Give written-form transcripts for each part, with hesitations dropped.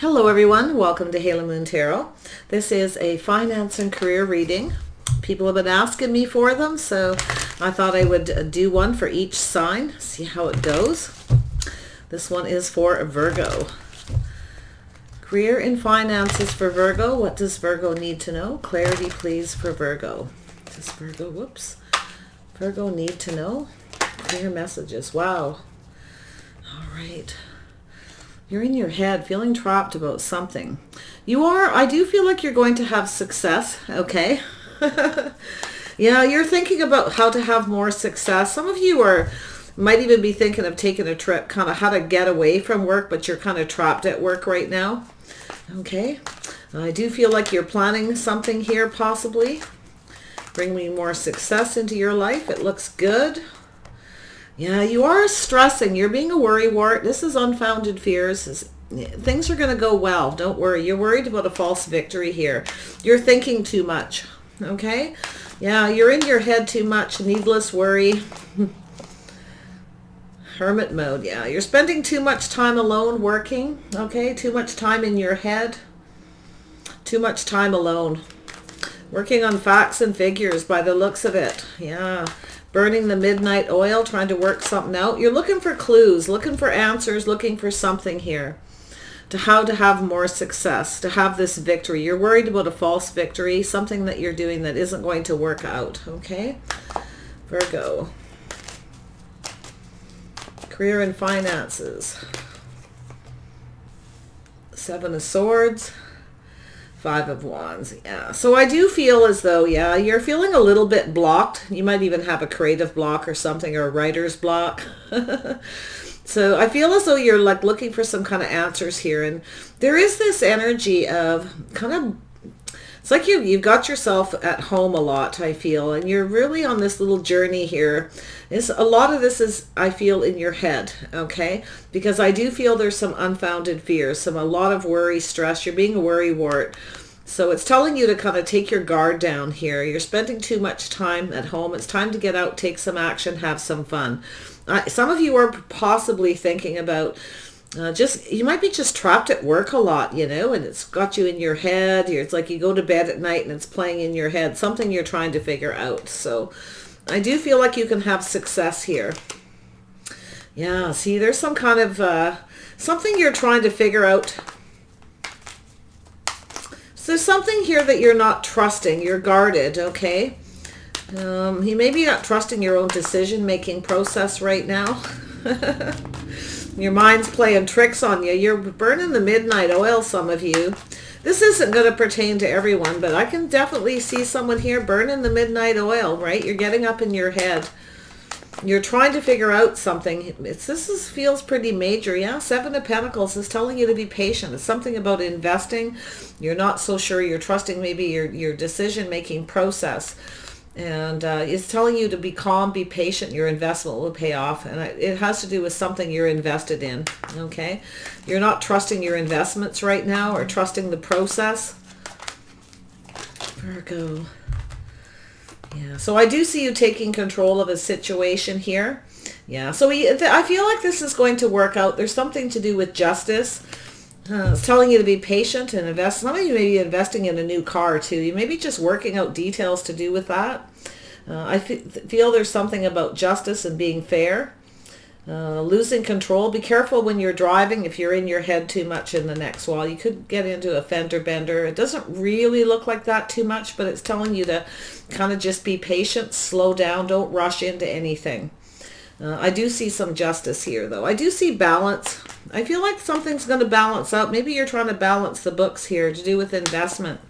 Hello everyone, welcome to Halo Moon Tarot. This is a finance and career reading. People have been asking me for them, so I thought I would do one for each sign, see how it goes. This one is for Virgo. Career and finances for Virgo. What does Virgo need to know? Clarity, please, for Virgo. Does Virgo need to know? Clear messages. Wow. All right. You're in your head feeling trapped about something. I do feel like you're going to have success, okay? Yeah, you're thinking about how to have more success. Some of you might even be thinking of taking a trip, kind of how to get away from work, but you're kind of trapped at work right now. Okay, I do feel like you're planning something here, possibly. Bringing more success into your life. It looks good. Yeah, you are stressing. You're being a worrywart. This is unfounded fears. Things are going to go well. Don't worry. You're worried about a false victory here. You're thinking too much. Okay? Yeah, you're in your head too much. Needless worry. Hermit mode. Yeah, you're spending too much time alone working. Okay? Too much time in your head. Too much time alone. Working on facts and figures by the looks of it. Yeah. Burning the midnight oil, trying to work something out. You're looking for clues, looking for answers, looking for something here to how to have more success, to have this victory. You're worried about a false victory, something that you're doing that isn't going to work out, okay? Virgo. Career and finances. Seven of Swords. Five of Wands. Yeah. So I do feel as though, yeah, you're feeling a little bit blocked. You might even have a creative block or something, or a writer's block. So I feel as though you're like looking for some kind of answers here. And there is this energy of kind of, it's like you've got yourself at home a lot, I feel. And you're really on this little journey here. A lot of this is, I feel, in your head, okay? Because I do feel there's some unfounded fears, a lot of worry, stress. You're being a worrywart. So it's telling you to kind of take your guard down here. You're spending too much time at home. It's time to get out, take some action, have some fun. Some of you are possibly thinking about you might be just trapped at work a lot, and it's got you in your head. It's like you go to bed at night and it's playing in your head, something you're trying to figure out. So I do feel like you can have success here. Yeah, see, there's some kind of something you're trying to figure out. So there's something here that you're not trusting. You're guarded, okay? You may be not trusting your own decision-making process right now. Your mind's playing tricks on you. You're burning the midnight oil, some of you. This isn't going to pertain to everyone, but I can definitely see someone here burning the midnight oil, right? You're getting up in your head. You're trying to figure out something. Feels pretty major. Yeah, Seven of Pentacles is telling you to be patient. It's something about investing. You're not so sure. You're trusting maybe your decision-making process. And it's telling you to be calm, be patient. Your investment will pay off. And it has to do with something you're invested in, okay? You're not trusting your investments right now or trusting the process. Virgo. Yeah, so I do see you taking control of a situation here. Yeah, so I feel like this is going to work out. There's something to do with justice. It's telling you to be patient and invest. Some of you may be investing in a new car too. You may be just working out details to do with that. I feel there's something about justice and being fair. Losing control. Be careful when you're driving if you're in your head too much in the next while. You could get into a fender bender. It doesn't really look like that too much, but it's telling you to kind of just be patient, slow down, don't rush into anything. I do see some justice here, though. I do see balance. I feel like something's going to balance out. Maybe you're trying to balance the books here to do with investment.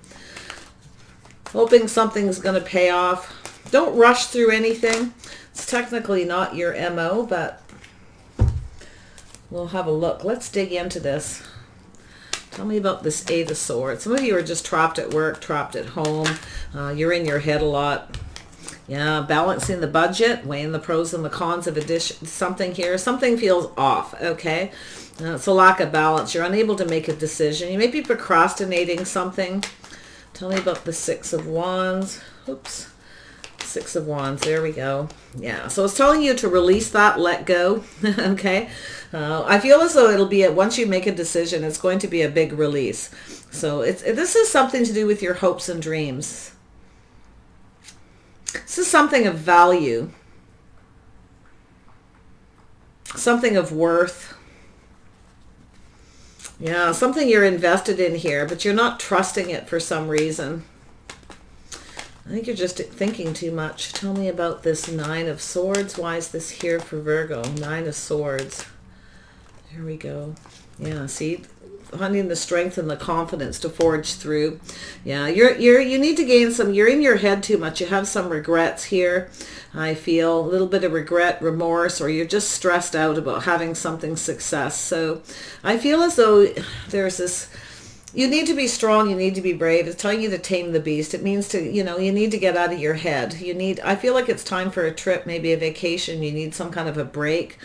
Hoping something's going to pay off. Don't rush through anything. It's technically not your MO, but we'll have a look. Let's dig into this. Tell me about this Eight of Swords. Some of you are just trapped at work, trapped at home. You're in your head a lot. Yeah, balancing the budget, weighing the pros and the cons of something here. Something feels off, okay? It's a lack of balance. You're unable to make a decision. You may be procrastinating something. Tell me about the Six of Wands. Oops. Six of Wands, there we go. Yeah, so it's telling you to release that, let go, okay? I feel as though it'll be, once you make a decision, it's going to be a big release. So this is something to do with your hopes and dreams. This is something of value, something of worth. Yeah, something you're invested in here, but you're not trusting it for some reason. I think you're just thinking too much. Tell me about this Nine of Swords. Why is this here for Virgo? Nine of Swords. There we go. Yeah, see, finding the strength and the confidence to forge through. Yeah, you need to gain some. You're in your head too much. You have some regrets here. I feel a little bit of regret, remorse, or you're just stressed out about having something success. So I feel as though there's this. You need to be strong. You need to be brave. It's telling you to tame the beast. It means to, you need to get out of your head. I feel like it's time for a trip, maybe a vacation. You need some kind of a break.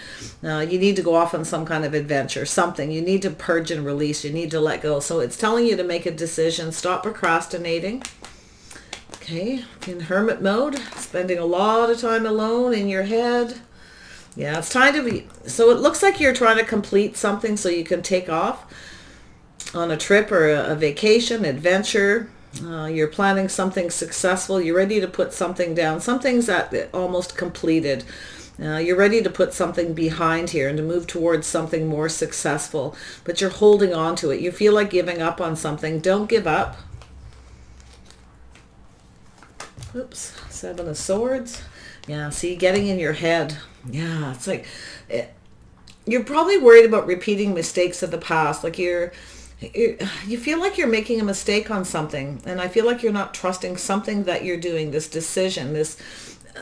You need to go off on some kind of adventure, something. You need to purge and release. You need to let go. So it's telling you to make a decision. Stop procrastinating. Okay, in hermit mode, spending a lot of time alone in your head. Yeah, it's time to be, so it looks like you're trying to complete something so you can take off on a trip or a vacation, adventure. You're planning something successful. You're ready to put something down. Something's almost completed. You're ready to put something behind here and to move towards something more successful, but you're holding on to it. You feel like giving up on something. Don't give up. Oops, Seven of Swords. Yeah, see, getting in your head. Yeah, it's like you're probably worried about repeating mistakes of the past. Like you feel like you're making a mistake on something, and I feel like you're not trusting something that you're doing, this decision, this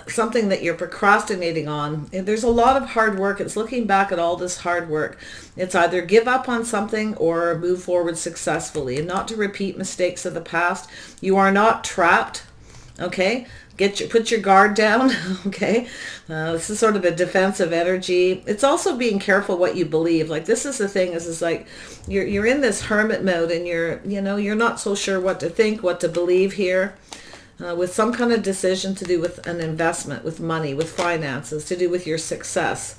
something that you're procrastinating on. There's a lot of hard work. It's looking back at all this hard work. It's either give up on something or move forward successfully, and not to repeat mistakes of the past. You are not trapped. Okay, put your guard down. Okay, this is sort of a defensive energy. It's also being careful what you believe. Like, this is the thing, is like you're in this hermit mode, and you're not so sure what to think, what to believe here, with some kind of decision to do with an investment, with money, with finances, to do with your success.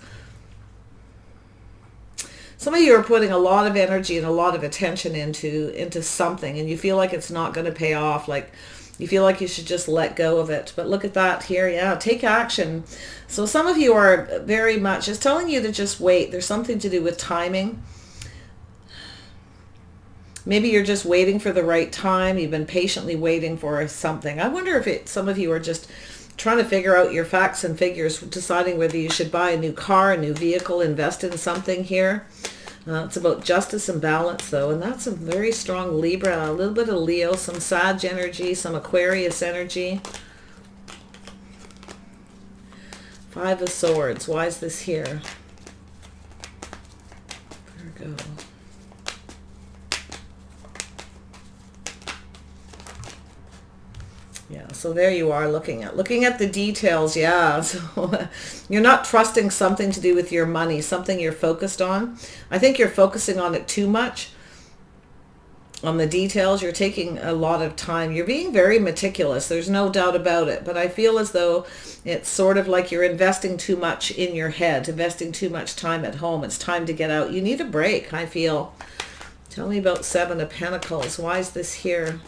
Some of you are putting a lot of energy and a lot of attention into something, and you feel like it's not going to pay off. Like, you feel like you should just let go of it. But look at that here. Yeah, take action. So some of you are very much, it's telling you to just wait. There's something to do with timing. Maybe you're just waiting for the right time. You've been patiently waiting for something. I wonder if some of you are just trying to figure out your facts and figures, deciding whether you should buy a new car, a new vehicle, invest in something here. It's about justice and balance, though, and that's a very strong Libra, a little bit of Leo, some Sag energy, some Aquarius energy. Five of Swords. Why is this here? Virgo. Yeah, so there you are looking at the details. Yeah, so you're not trusting something to do with your money, something you're focused on. I think you're focusing on it too much, on the details. You're taking a lot of time. You're being very meticulous. There's no doubt about it. But I feel as though it's sort of like you're investing too much in your head, investing too much time at home. It's time to get out. You need a break, I feel. Tell me about Seven of Pentacles. Why is this here?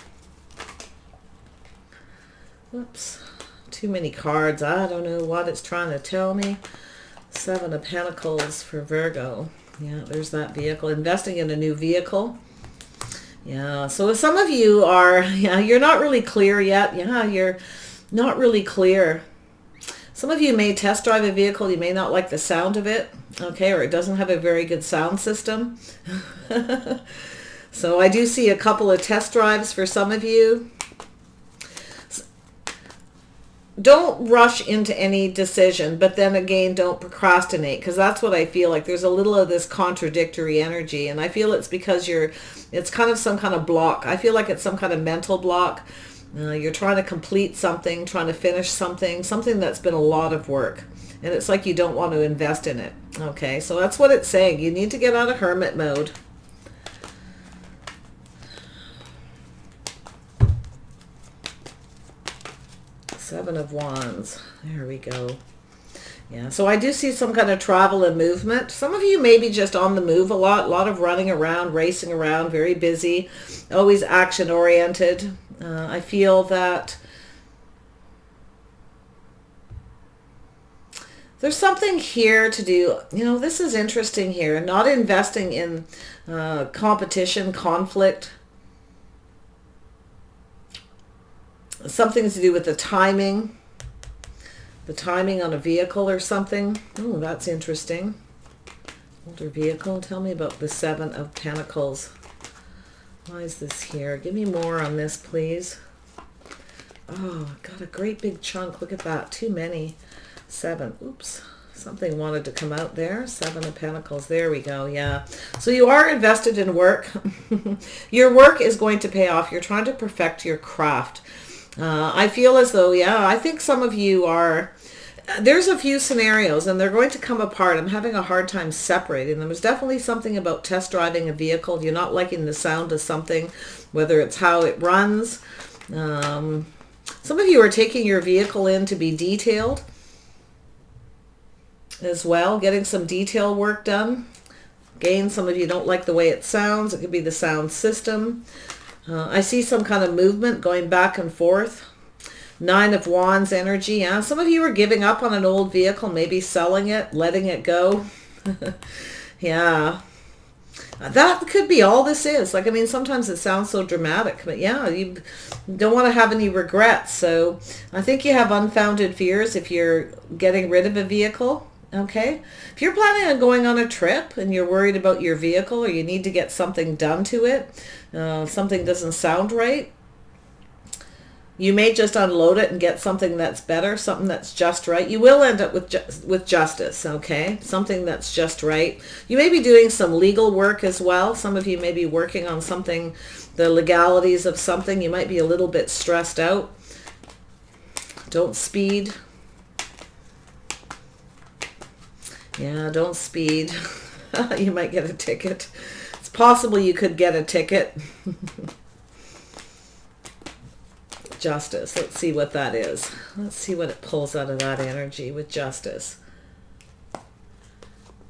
Whoops, too many cards. I don't know what it's trying to tell me. Seven of Pentacles for Virgo. Yeah, there's that vehicle. Investing in a new vehicle. Yeah, so some of you are, you're not really clear yet. Yeah, you're not really clear. Some of you may test drive a vehicle. You may not like the sound of it, okay, or it doesn't have a very good sound system. So I do see a couple of test drives for some of you. Don't rush into any decision, but then again, don't procrastinate, because that's what I feel like. There's a little of this contradictory energy, and I feel it's because it's kind of some kind of block. I feel like it's some kind of mental block. You're trying to complete something, trying to finish something that's been a lot of work, and it's like you don't want to invest in it. Okay, so that's what it's saying. You need to get out of hermit mode. Seven of Wands. There we go. Yeah, so I do see some kind of travel and movement. Some of you may be just on the move a lot of running around, racing around, very busy, always action-oriented. I feel that there's something here to do. You know, this is interesting here. Not investing in competition, conflict. Something to do with the timing. The timing on a vehicle or something. Oh, that's interesting. Older vehicle. Tell me about the Seven of Pentacles. Why is this here? Give me more on this, please. Oh, got a great big chunk. Look at that. Too many. Seven. Oops. Something wanted to come out there. Seven of Pentacles. There we go. Yeah. So you are invested in work. Your work is going to pay off. You're trying to perfect your craft. I feel as though, yeah, I think some of you are, there's a few scenarios and they're going to come apart. I'm having a hard time separating them. There's definitely something about test driving a vehicle. You're not liking the sound of something, whether it's how it runs. Some of you are taking your vehicle in to be detailed as well, getting some detail work done. Again, some of you don't like the way it sounds. It could be the sound system. I see some kind of movement going back and forth. Nine of Wands energy. Yeah, some of you are giving up on an old vehicle, maybe selling it, letting it go. Yeah. That could be all this is. Like, I mean, sometimes it sounds so dramatic, but yeah, you don't want to have any regrets. So I think you have unfounded fears if you're getting rid of a vehicle. Okay. If you're planning on going on a trip and you're worried about your vehicle or you need to get something done to it, something doesn't sound right, you may just unload it and get something that's better, something that's just right. You will end up with justice, okay? Something that's just right. You may be doing some legal work as well. Some of you may be working on something, the legalities of something. You might be a little bit stressed out. Don't speed. Yeah, don't speed. You might get a ticket. It's possible you could get a ticket. Justice. Let's see what that is. Let's see what it pulls out of that energy with justice.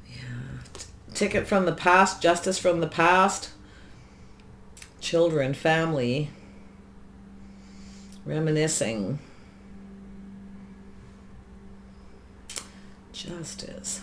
Yeah. Ticket from the past. Justice from the past. Children. Family. Reminiscing. Justice.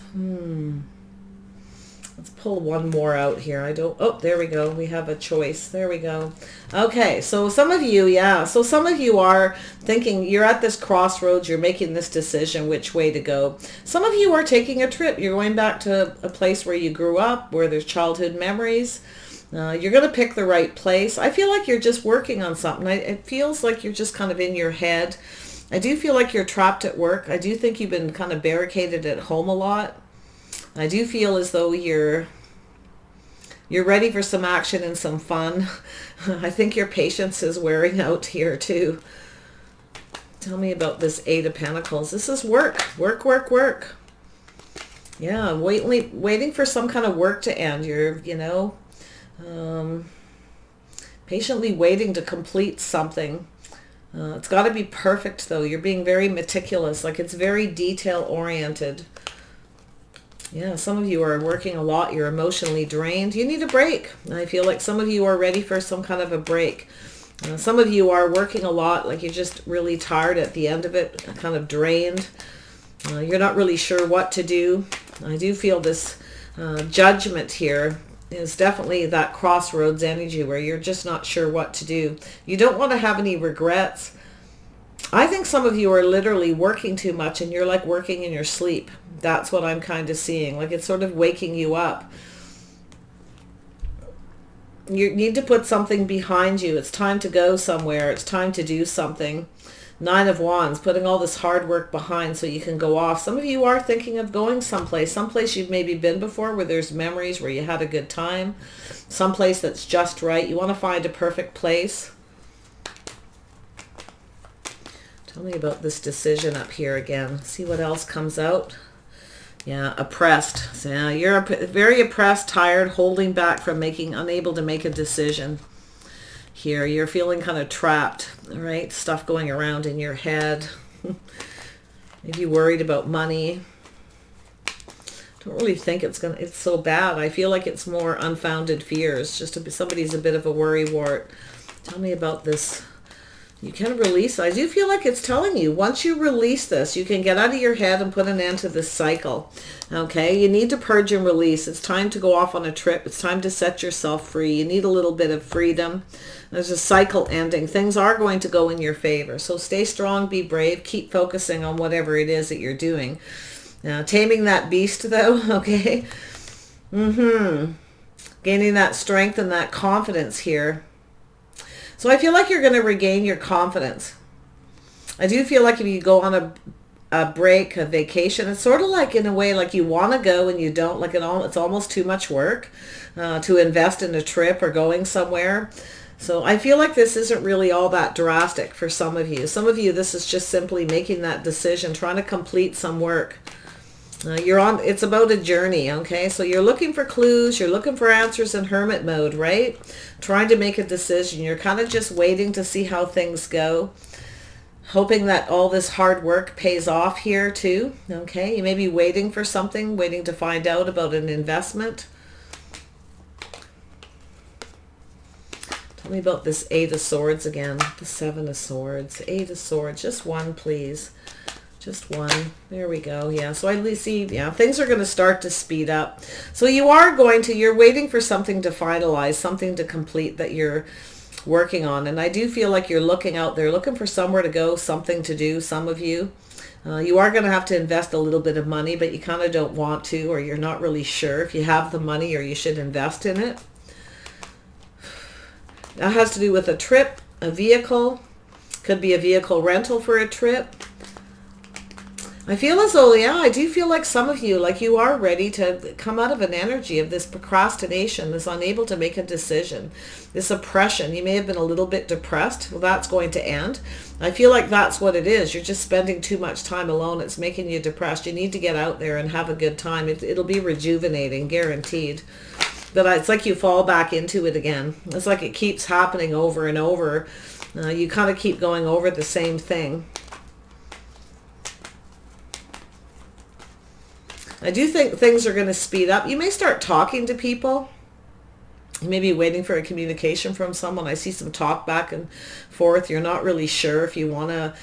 Let's pull one more out here. Oh, there we go. We have a choice. There we go. Okay, so some of you, yeah. So some of you are thinking, you're at this crossroads, you're making this decision which way to go. Some of you are taking a trip. You're going back to a place where you grew up, where there's childhood memories. You're going to pick the right place. I feel like you're just working on something. It feels like you're just kind of in your head. I do feel like you're trapped at work. I do think you've been kind of barricaded at home a lot. I do feel as though you're ready for some action and some fun. I think your patience is wearing out here too. Tell me about this Eight of Pentacles. This is work. Work, work, work. Yeah, waiting for some kind of work to end. You're, patiently waiting to complete something. It's got to be perfect though. You're being very meticulous. Like, it's very detail oriented. Yeah, some of you are working a lot. You're emotionally drained. You need a break. I feel like some of you are ready for some kind of a break. Some of you are working a lot, like you're just really tired at the end of it, kind of drained. You're not really sure what to do. I do feel this judgment here is definitely that crossroads energy where you're just not sure what to do. You don't want to have any regrets. I think some of you are literally working too much and you're like working in your sleep. That's what I'm kind of seeing. Like, it's sort of waking you up. You need to put something behind you. It's time to go somewhere. It's time to do something. Nine of Wands, putting all this hard work behind so you can go off. Some of you are thinking of going someplace you've maybe been before where there's memories, where you had a good time. Someplace that's just right. You want to find a perfect place. Tell me about this decision up here again. See what else comes out. Yeah, oppressed. So yeah, you're very oppressed, tired, holding back from unable to make a decision. Here, you're feeling kind of trapped, right? Stuff going around in your head. Maybe worried about money. Don't really think it's so bad. I feel like it's more unfounded fears. Somebody's a bit of a worrywart. Tell me about this. You can release. I do feel like it's telling you, once you release this, you can get out of your head and put an end to this cycle. Okay? You need to purge and release. It's time to go off on a trip. It's time to set yourself free. You need a little bit of freedom. There's a cycle ending. Things are going to go in your favor. So stay strong, be brave, keep focusing on whatever it is that you're doing. Now, taming that beast, though, okay? Gaining that strength and that confidence here. So I feel like you're going to regain your confidence. I do feel like if you go on a break, a vacation, it's sort of like, in a way, like you want to go and you don't. Like it's almost too much work to invest in a trip or going somewhere. So I feel like this isn't really all that drastic for some of you. Some of you, this is just simply making that decision, trying to complete some work. It's about a journey, okay? So you're looking for clues, you're looking for answers in hermit mode, right? Trying to make a decision. You're kind of just waiting to see how things go. Hoping that all this hard work pays off here too, okay? You may be waiting for something, waiting to find out about an investment. Tell me about this Eight of Swords again. The Seven of Swords. Eight of Swords. Just one, please. Just one. There we go. Yeah. So I see, yeah, things are going to start to speed up. So you're waiting for something to finalize, something to complete that you're working on. And I do feel like you're looking out there, looking for somewhere to go, something to do, some of you. You are going to have to invest a little bit of money, but you kind of don't want to, or you're not really sure if you have the money or you should invest in it. That has to do with a trip, a vehicle. Could be a vehicle rental for a trip. I feel as though, yeah, I do feel like some of you, like you are ready to come out of an energy of this procrastination, this unable to make a decision, this oppression. You may have been a little bit depressed. Well, that's going to end. I feel like that's what it is. You're just spending too much time alone. It's making you depressed. You need to get out there and have a good time. It'll be rejuvenating, guaranteed. But it's like you fall back into it again. It's like it keeps happening over and over. You kind of keep going over the same thing. I do think things are going to speed up. You may start talking to people. You may be waiting for a communication from someone. I see some talk back and forth. You're not really sure if you want to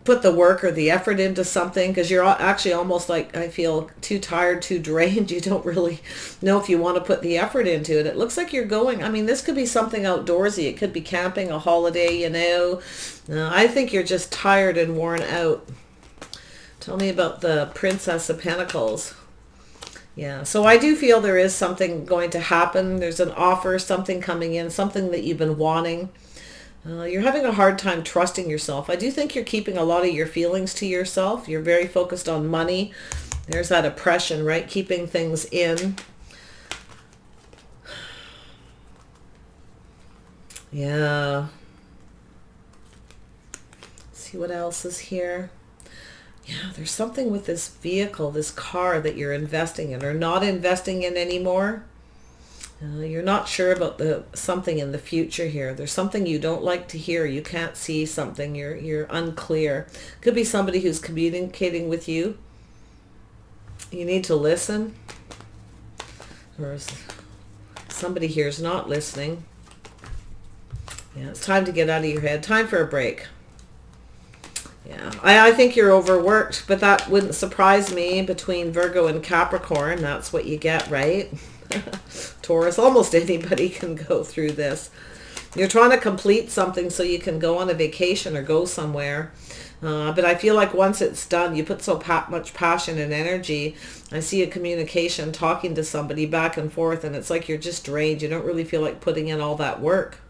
put the work or the effort into something, because you're actually almost like, I feel, too tired, too drained. You don't really know if you want to put the effort into it. It looks like you're going, I mean, this could be something outdoorsy. It could be camping, a holiday, you know. I think you're just tired and worn out. Tell me about the Princess of Pentacles. Yeah, so I do feel there is something going to happen. There's an offer, something coming in, something that you've been wanting. You're having a hard time trusting yourself. I do think you're keeping a lot of your feelings to yourself. You're very focused on money. There's that oppression, right? Keeping things in. Yeah. Let's see what else is here. Yeah, there's something with this vehicle, this car that you're investing in or not investing in anymore. You're not sure about something in the future here. There's something you don't like to hear. You can't see something. You're unclear. Could be somebody who's communicating with you. You need to listen. Or somebody here is not listening. Yeah, it's time to get out of your head. Time for a break. Yeah, I think you're overworked, but that wouldn't surprise me. Between Virgo and Capricorn, that's what you get, right? Taurus, almost anybody can go through this. You're trying to complete something so you can go on a vacation or go somewhere. But I feel like once it's done, you put so much passion and energy. I see a communication, talking to somebody back and forth, and it's like you're just drained. You don't really feel like putting in all that work.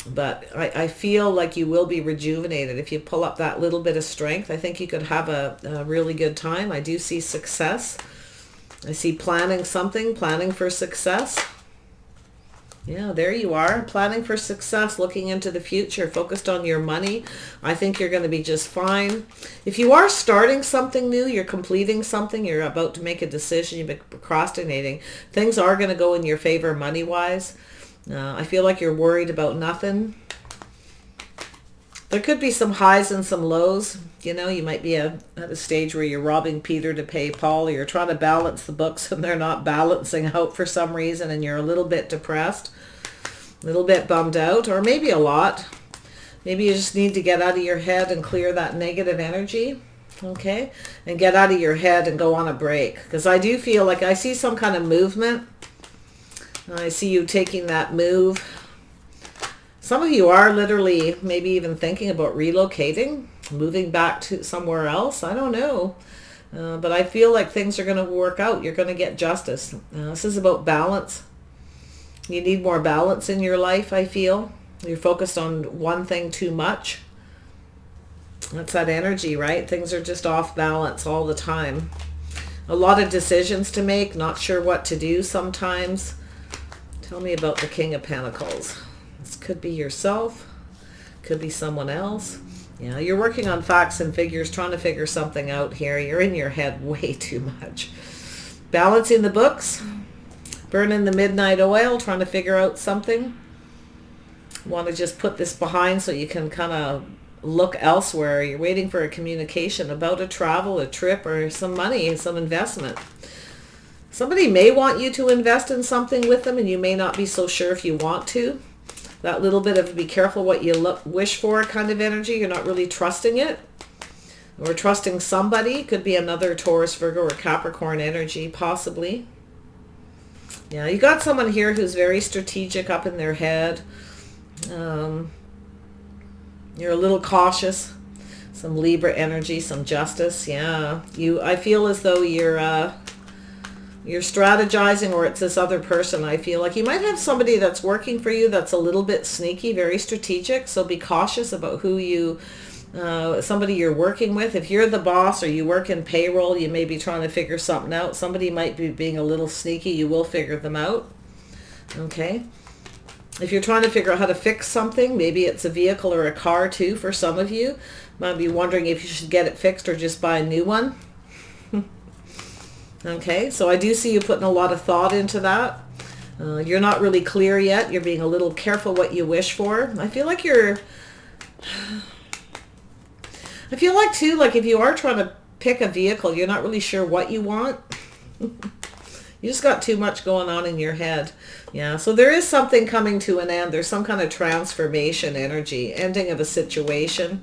But I feel like you will be rejuvenated. If you pull up that little bit of strength, I think you could have a really good time. I do see success. I see planning something, planning for success. Yeah, there you are, planning for success, looking into the future, focused on your money. I think you're going to be just fine. If you are starting something new, you're completing something, you're about to make a decision, you've been procrastinating, things are going to go in your favor money-wise. I feel like you're worried about nothing. There could be some highs and some lows. You know, you might be at a stage where you're robbing Peter to pay Paul, or you're trying to balance the books and they're not balancing out for some reason, and you're a little bit depressed, a little bit bummed out, or maybe a lot. Maybe you just need to get out of your head and clear that negative energy, okay? And get out of your head and go on a break. Because I do feel like I see some kind of movement. I see you taking that move. Some of you are literally maybe even thinking about relocating, moving back to somewhere else. I don't know. But I feel like things are going to work out. You're going to get justice. This is about balance. You need more balance in your life, I feel. You're focused on one thing too much. That's that energy, right? Things are just off balance all the time. A lot of decisions to make, not sure what to do sometimes. Tell me about the King of Pentacles. This could be yourself, could be someone else. Yeah, you're working on facts and figures, trying to figure something out here. You're in your head way too much. Balancing the books, burning the midnight oil, trying to figure out something. Want to just put this behind so you can kind of look elsewhere. You're waiting for a communication about a travel, a trip, or some money, some investment. Somebody may want you to invest in something with them, and you may not be so sure if you want to. That little bit of be careful what you wish for kind of energy. You're not really trusting it. Or trusting somebody. Could be another Taurus, Virgo, or Capricorn energy, possibly. Yeah, you got someone here who's very strategic up in their head. You're a little cautious. Some Libra energy, some justice. Yeah, I feel as though you're strategizing, or it's this other person. I feel like you might have somebody that's working for you that's a little bit sneaky, very strategic. So be cautious about who somebody you're working with. If you're the boss or you work in payroll, you may be trying to figure something out. Somebody might be being a little sneaky. You will figure them out. Okay. If you're trying to figure out how to fix something, maybe it's a vehicle or a car too for some of you. Might be wondering if you should get it fixed or just buy a new one. Okay, so I do see you putting a lot of thought into that. You're not really clear yet. You're being a little careful what you wish for. I feel like too, like if you are trying to pick a vehicle, you're not really sure what you want. You just got too much going on in your head. Yeah, so there is something coming to an end. There's some kind of transformation energy, ending of a situation.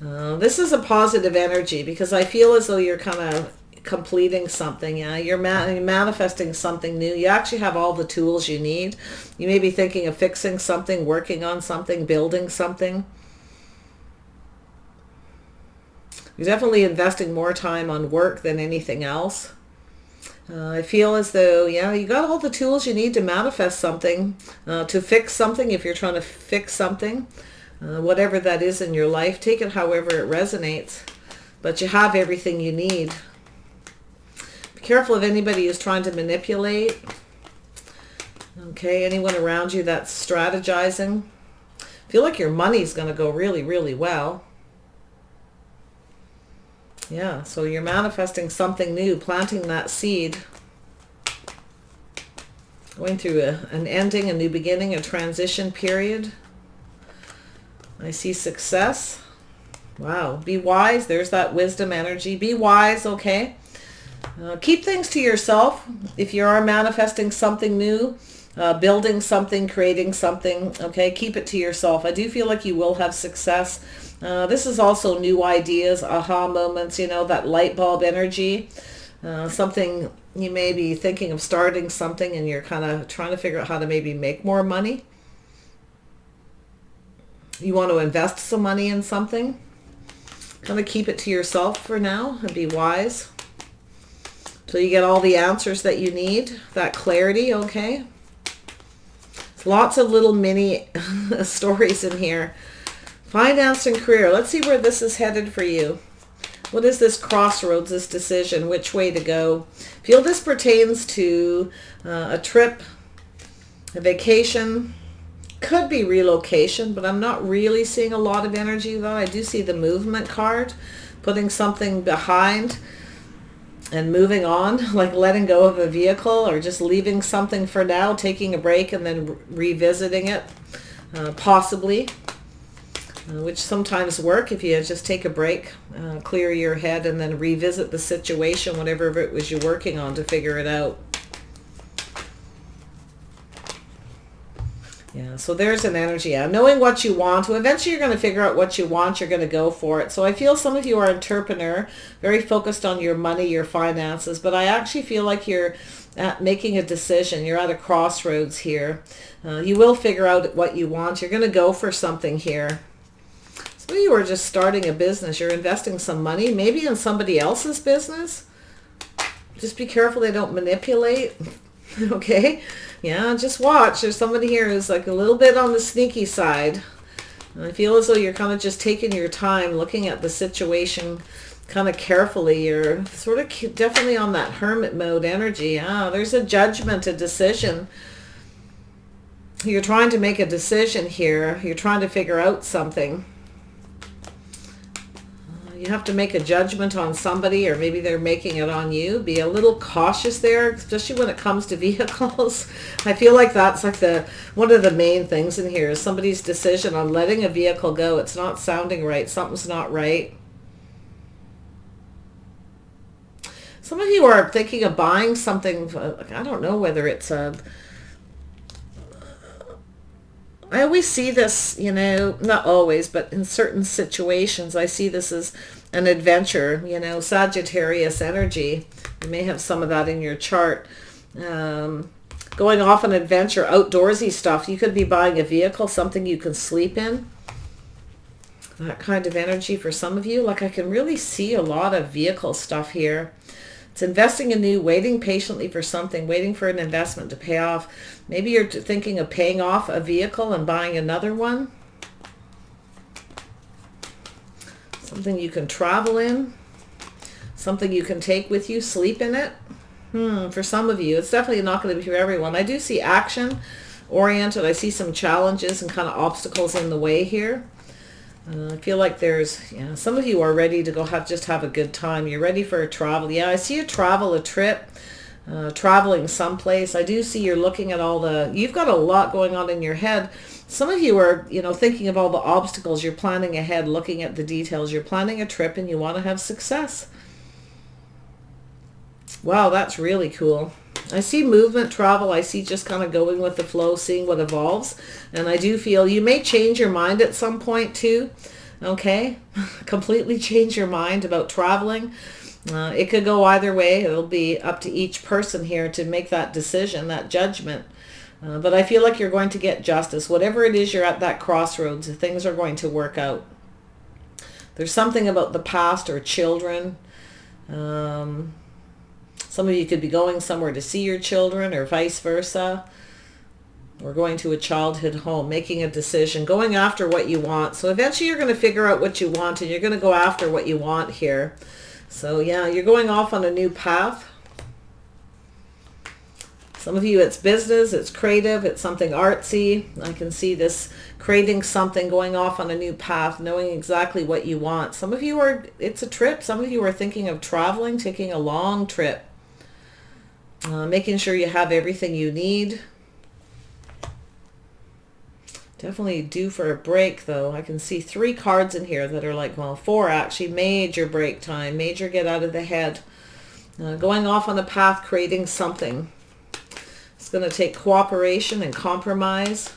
This is a positive energy because I feel as though you're kind of completing something. Yeah, you're manifesting something new. You actually have all the tools you need. You may be thinking of fixing something, working on something, building something. You're definitely investing more time on work than anything else. I feel as though, yeah, you got all the tools you need to manifest something, to fix something if you're trying to fix something, whatever that is in your life. Take it however it resonates, but you have everything you need. Be careful of anybody who's trying to manipulate. Okay, anyone around you that's strategizing. I feel like your money's going to go really, really well. Yeah, so you're manifesting something new, planting that seed. Going through an ending, a new beginning, a transition period. I see success. Wow, be wise. There's that wisdom energy. Be wise, okay? Keep things to yourself. If you are manifesting something new, building something, creating something, okay, keep it to yourself. I do feel like you will have success. This is also new ideas, aha moments, you know, that light bulb energy. Something you may be thinking of starting something and you're kind of trying to figure out how to maybe make more money. You want to invest some money in something. Kind of keep it to yourself for now and be wise. Till you get all the answers that you need, that clarity, okay? Lots of little mini stories in here. Finance and career. Let's see where this is headed for you. What is this crossroads, this decision, which way to go? Feel this pertains to a trip, a vacation, could be relocation, but I'm not really seeing a lot of energy though. I do see the movement card, putting something behind and moving on, like letting go of a vehicle or just leaving something for now, taking a break and then revisiting it, possibly. which sometimes work if you just take a break, clear your head, and then revisit the situation, whatever it was you're working on, to figure it out. Yeah, so there's an energy. Yeah, knowing what you want. Well, eventually you're going to figure out what you want. You're going to go for it. So I feel some of you are entrepreneur, very focused on your money, your finances. But I actually feel like you're making a decision. You're at a crossroads here. You will figure out what you want. You're going to go for something here. Some of you are just starting a business. You're investing some money, maybe in somebody else's business. Just be careful they don't manipulate. Okay? Yeah, just watch. There's somebody here who's like a little bit on the sneaky side. And I feel as though you're kind of just taking your time, looking at the situation kind of carefully. You're sort of definitely on that hermit mode energy. Ah, there's a judgment, a decision. You're trying to make a decision here. You're trying to figure out something. You have to make a judgment on somebody, or maybe they're making it on you. Be a little cautious there, especially when it comes to vehicles. I feel like that's like one of the main things in here is somebody's decision on letting a vehicle go. It's not sounding right. Something's not right. Some of you are thinking of buying something. I don't know whether it's a... I always see this, you know, not always, but in certain situations, I see this as an adventure, you know, Sagittarius energy. You may have some of that in your chart. Going off on adventure, outdoorsy stuff. You could be buying a vehicle, something you can sleep in. That kind of energy for some of you. Like I can really see a lot of vehicle stuff here. It's investing anew, waiting patiently for something, waiting for an investment to pay off. Maybe you're thinking of paying off a vehicle and buying another one. Something you can travel in. Something you can take with you, sleep in it. For some of you, it's definitely not going to be for everyone. I do see action oriented. I see some challenges and kind of obstacles in the way here. I feel like there's, some of you are ready to go just have a good time. You're ready for a travel. Yeah, I see a travel, a trip, traveling someplace. I do see you're looking at you've got a lot going on in your head. Some of you are, thinking of all the obstacles. You're planning ahead, looking at the details. You're planning a trip and you want to have success. Wow, that's really cool. I see movement, travel. I see just kind of going with the flow, seeing what evolves. And I do feel you may change your mind at some point too. Okay? Completely change your mind about traveling. It could go either way. It'll be up to each person here to make that decision, that judgment. But I feel like you're going to get justice. Whatever it is, you're at that crossroads. Things are going to work out. There's something about the past or children. Some of you could be going somewhere to see your children or vice versa. Or going to a childhood home, making a decision, going after what you want. So eventually you're going to figure out what you want and you're going to go after what you want here. So yeah, you're going off on a new path. Some of you, it's business, it's creative, it's something artsy. I can see this creating something, going off on a new path, knowing exactly what you want. Some of you it's a trip. Some of you are thinking of traveling, taking a long trip. Making sure you have everything you need. Definitely due for a break though. I can see 3 cards in here that are like, well, 4 actually. Major break time, major get out of the head. Going off on a path, creating something. It's going to take cooperation and compromise.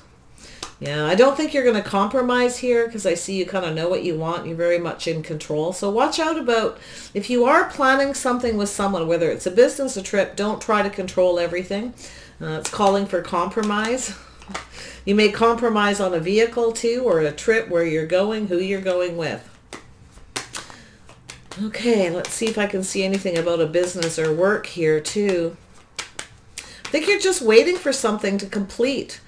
Yeah, I don't think you're going to compromise here because I see you kind of know what you want. You're very much in control. So watch out about if you are planning something with someone, whether it's a business, a trip, don't try to control everything. It's calling for compromise. You may compromise on a vehicle too, or a trip, where you're going, who you're going with. Okay, let's see if I can see anything about a business or work here too. I think you're just waiting for something to complete.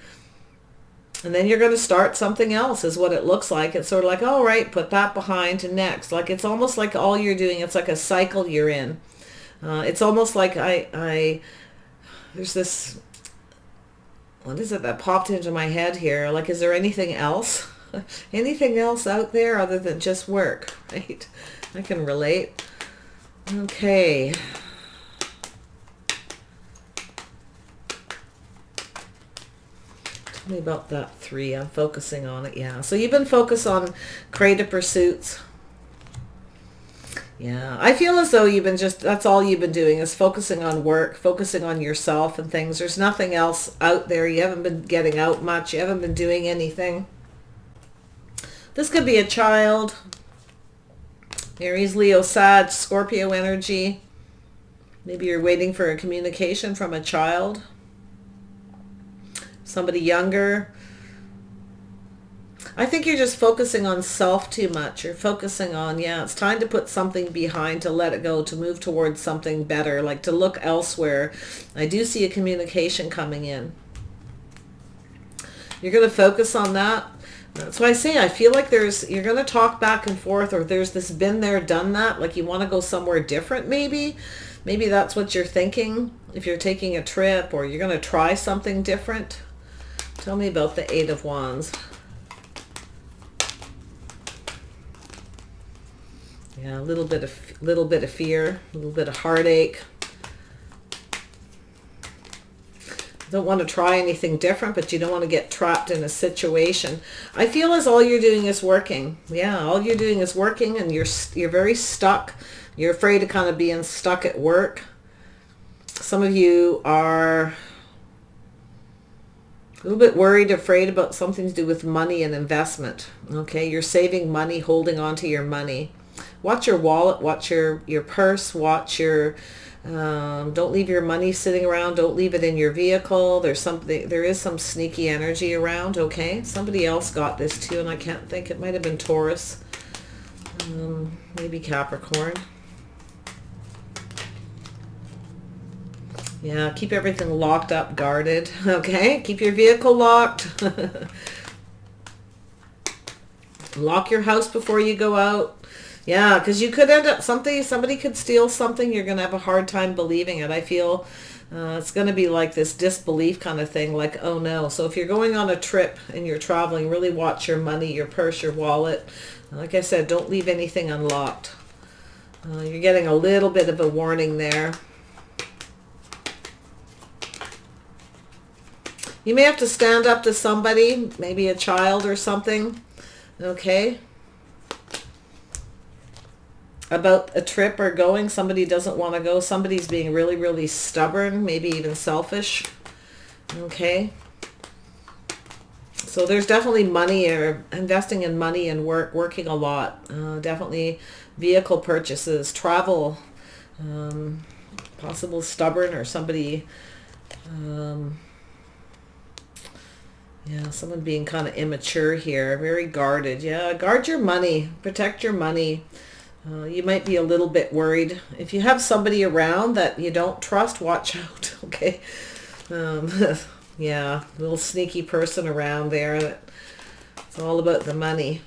And then you're going to start something else is what it looks like. It's sort of like, all right, put that behind and next. Like it's almost like all you're doing, it's like a cycle you're in. It's almost like there's this, what is it that popped into my head here? Like, is there anything else? Anything else out there other than just work, right? I can relate. Okay. Tell me about that 3. I'm focusing on it. Yeah. So you've been focused on creative pursuits. Yeah. I feel as though you've been that's all you've been doing is focusing on work, focusing on yourself and things. There's nothing else out there. You haven't been getting out much. You haven't been doing anything. This could be a child. Aries, Leo, Sag, Scorpio energy. Maybe you're waiting for a communication from a child. Somebody younger. I think you're just focusing on self too much. You're focusing on, yeah, it's time to put something behind, to let it go, to move towards something better, like to look elsewhere. I do see a communication coming in. You're going to focus on that. That's why I say I feel like you're going to talk back and forth, or there's this been there, done that, like you want to go somewhere different maybe. Maybe that's what you're thinking if you're taking a trip, or you're going to try something different. Tell me about the 8 of Wands. Yeah, a little bit of fear, a little bit of heartache. Don't want to try anything different, but you don't want to get trapped in a situation. I feel as all you're doing is working. Yeah, all you're doing is working, and you're very stuck. You're afraid of kind of being stuck at work. Some of you are a little bit worried, afraid about something to do with money and investment. Okay, you're saving money, holding on to your money. Watch your wallet, watch your purse, watch your... don't leave your money sitting around. Don't leave it in your vehicle. There is some sneaky energy around. Okay, somebody else got this too, and I can't think. It might have been Taurus, maybe Capricorn. Yeah, keep everything locked up, guarded. Okay, keep your vehicle locked. Lock your house before you go out. Yeah, because you could end up somebody could steal something. You're going to have a hard time believing it. I feel it's going to be like this disbelief kind of thing, like, oh no. So if you're going on a trip and you're traveling, really watch your money, your purse, your wallet. Like I said, don't leave anything unlocked. You're getting a little bit of a warning there. You may have to stand up to somebody, maybe a child or something. Okay. About a trip or going. Somebody doesn't want to go. Somebody's being really, really stubborn, maybe even selfish. Okay. So there's definitely money, or investing in money and working a lot. Definitely vehicle purchases, travel, possible stubborn, or somebody, yeah, someone being kind of immature here, very guarded. Yeah, guard your money, protect your money. You might be a little bit worried. If you have somebody around that you don't trust, watch out, okay? Yeah, a little sneaky person around there. It's all about the money.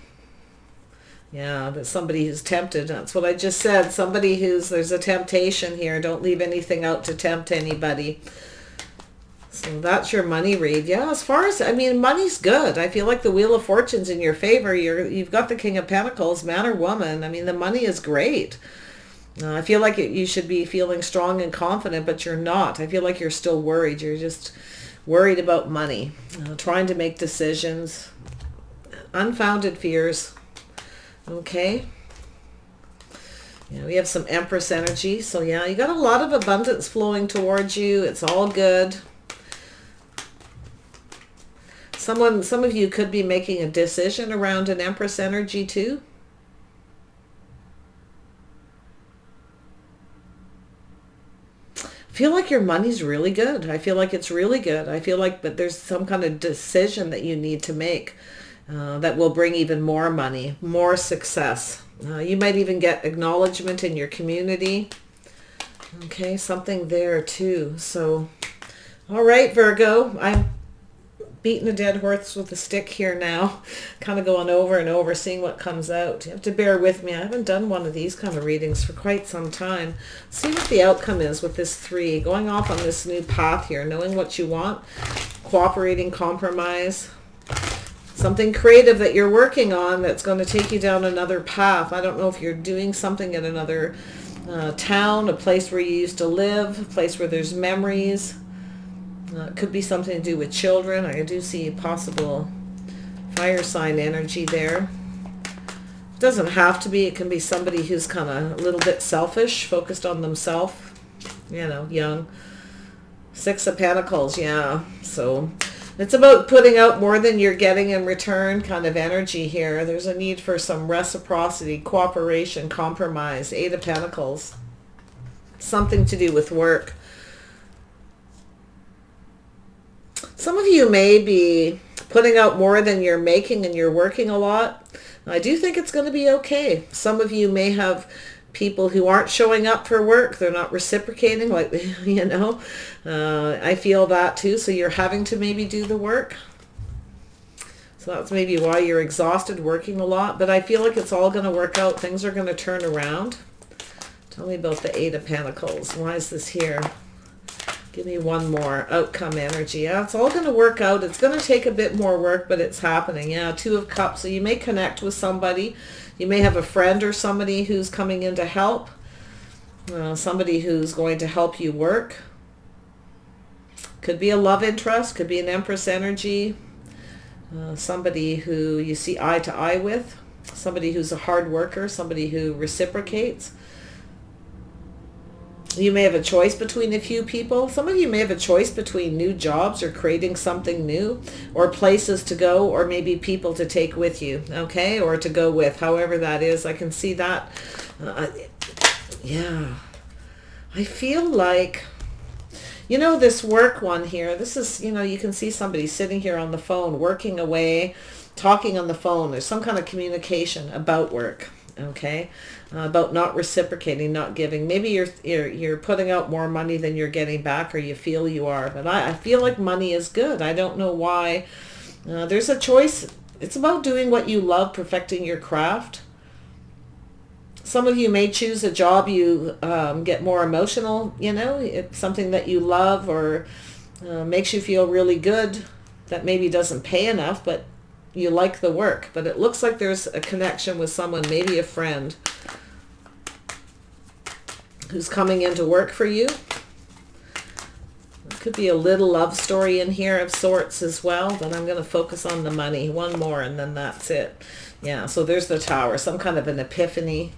Yeah, but somebody who's tempted. That's what I just said. There's a temptation here. Don't leave anything out to tempt anybody. So that's your money read. Yeah, as far as, I mean, money's good. I feel like the Wheel of Fortune's in your favor. You've got the King of Pentacles, man or woman. I mean, the money is great. I feel like you should be feeling strong and confident, but you're not. I feel like you're still worried. You're just worried about money, trying to make decisions, unfounded fears. Okay. Yeah, we have some Empress energy. So yeah, you got a lot of abundance flowing towards you. It's all good. Some of you could be making a decision around an Empress energy too. I feel like your money's really good. I feel like it's really good. I feel like, but there's some kind of decision that you need to make that will bring even more money, more success. You might even get acknowledgement in your community. Okay, something there too. So, all right, Virgo, I'm beating a dead horse with a stick here now, kind of going over and over, seeing what comes out. You have to bear with me. I haven't done one of these kind of readings for quite some time. See what the outcome is with this 3. Going off on this new path here, knowing what you want, cooperating, compromise, something creative that you're working on that's going to take you down another path. I don't know if you're doing something in another town, a place where you used to live, a place where there's memories. It could be something to do with children. I do see possible fire sign energy there. It doesn't have to be. It can be somebody who's kind of a little bit selfish, focused on themselves, you know, young. Six of Pentacles, yeah. So it's about putting out more than you're getting in return kind of energy here. There's a need for some reciprocity, cooperation, compromise. Eight of Pentacles. Something to do with work. Some of you may be putting out more than you're making and you're working a lot. I do think it's going to be okay. Some of you may have people who aren't showing up for work. They're not reciprocating, like, you know. I feel that too. So you're having to maybe do the work. So that's maybe why you're exhausted working a lot. But I feel like it's all going to work out. Things are going to turn around. Tell me about the Eight of Pentacles. Why is this here? Give me one more. Outcome energy. Yeah, it's all going to work out. It's going to take a bit more work, but it's happening. Yeah, Two of Cups. So you may connect with somebody. You may have a friend or somebody who's coming in to help. Somebody who's going to help you work. Could be a love interest. Could be an Empress energy. Somebody who you see eye to eye with. Somebody who's a hard worker. Somebody who reciprocates. You may have a choice between a few people. Some of you may have a choice between new jobs or creating something new, or places to go, or maybe people to take with you, okay, or to go with, however that is. I can see that. Yeah. I feel like, you know, this work one here, this is, you know, you can see somebody sitting here on the phone, working away, talking on the phone. There's some kind of communication about work. Okay, about not reciprocating, not giving. Maybe you're putting out more money than you're getting back, or you feel you are. But I feel like money is good. I don't know why. There's a choice. It's about doing what you love, perfecting your craft. Some of you may choose a job you get more emotional. You know, it's something that you love or makes you feel really good. That maybe doesn't pay enough, but you like the work. But it looks like there's a connection with someone, maybe a friend, who's coming in to work for you. It could be a little love story in here of sorts as well, but I'm going to focus on the money. One more and then that's it. Yeah, so there's the Tower, some kind of an epiphany.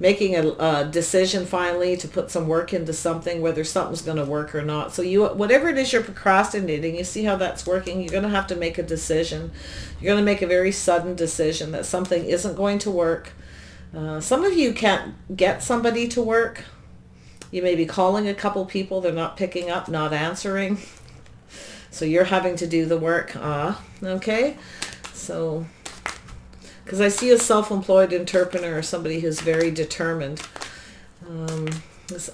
Making a decision finally to put some work into something, whether something's going to work or not. So you, whatever it is you're procrastinating, you see how that's working. You're going to have to make a decision. You're going to make a very sudden decision that something isn't going to work. Some of you can't get somebody to work. You may be calling a couple people. They're not picking up, not answering. So you're having to do the work. Okay. So, because I see a self-employed entrepreneur, or somebody who's very determined. This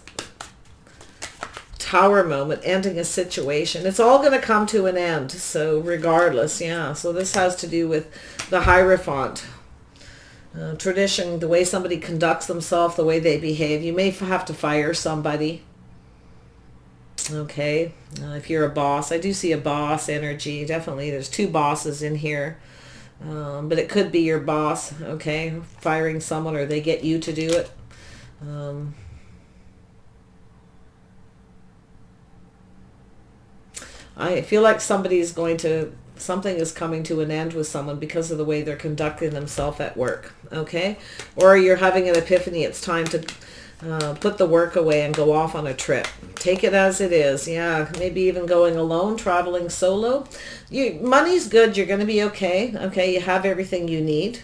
Tower moment, ending a situation. It's all going to come to an end. So regardless, yeah. So this has to do with the Hierophant. Tradition, the way somebody conducts themselves, the way they behave. You may have to fire somebody. Okay. If you're a boss. I do see a boss energy. Definitely. There's two bosses in here. But it could be your boss, okay, firing someone, or they get you to do it. I feel like something is coming to an end with someone because of the way they're conducting themselves at work, okay? Or you're having an epiphany. It's time to put the work away and go off on a trip. Take it as it is. Yeah, maybe even going alone, traveling solo. Money's good. You're going to be okay. Okay, you have everything you need.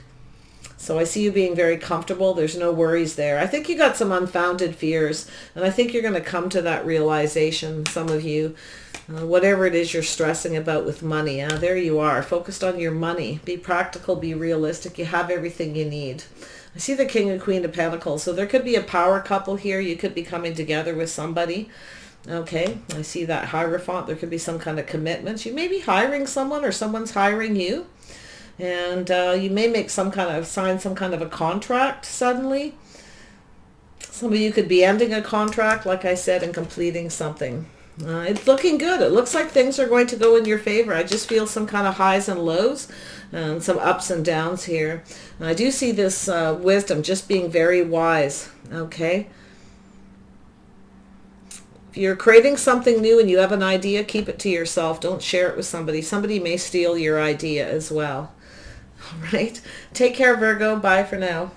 So I see you being very comfortable. There's no worries there. I think you got some unfounded fears, and I think you're going to come to that realization, some of you. Whatever it is you're stressing about with money, there you are, focused on your money. Be practical, be realistic. You have everything you need. I see the King and Queen of Pentacles. So there could be a power couple here. You could be coming together with somebody. Okay, I see that Hierophant. There could be some kind of commitments. You may be hiring someone, or someone's hiring you. And you may sign some kind of a contract suddenly. Some of you could be ending a contract, like I said, and completing something. It's looking good. It looks like things are going to go in your favor. I just feel some kind of highs and lows and some ups and downs here. And I do see this wisdom, just being very wise. Okay. If you're creating something new and you have an idea, keep it to yourself. Don't share it with somebody. Somebody may steal your idea as well. All right. Take care, Virgo. Bye for now.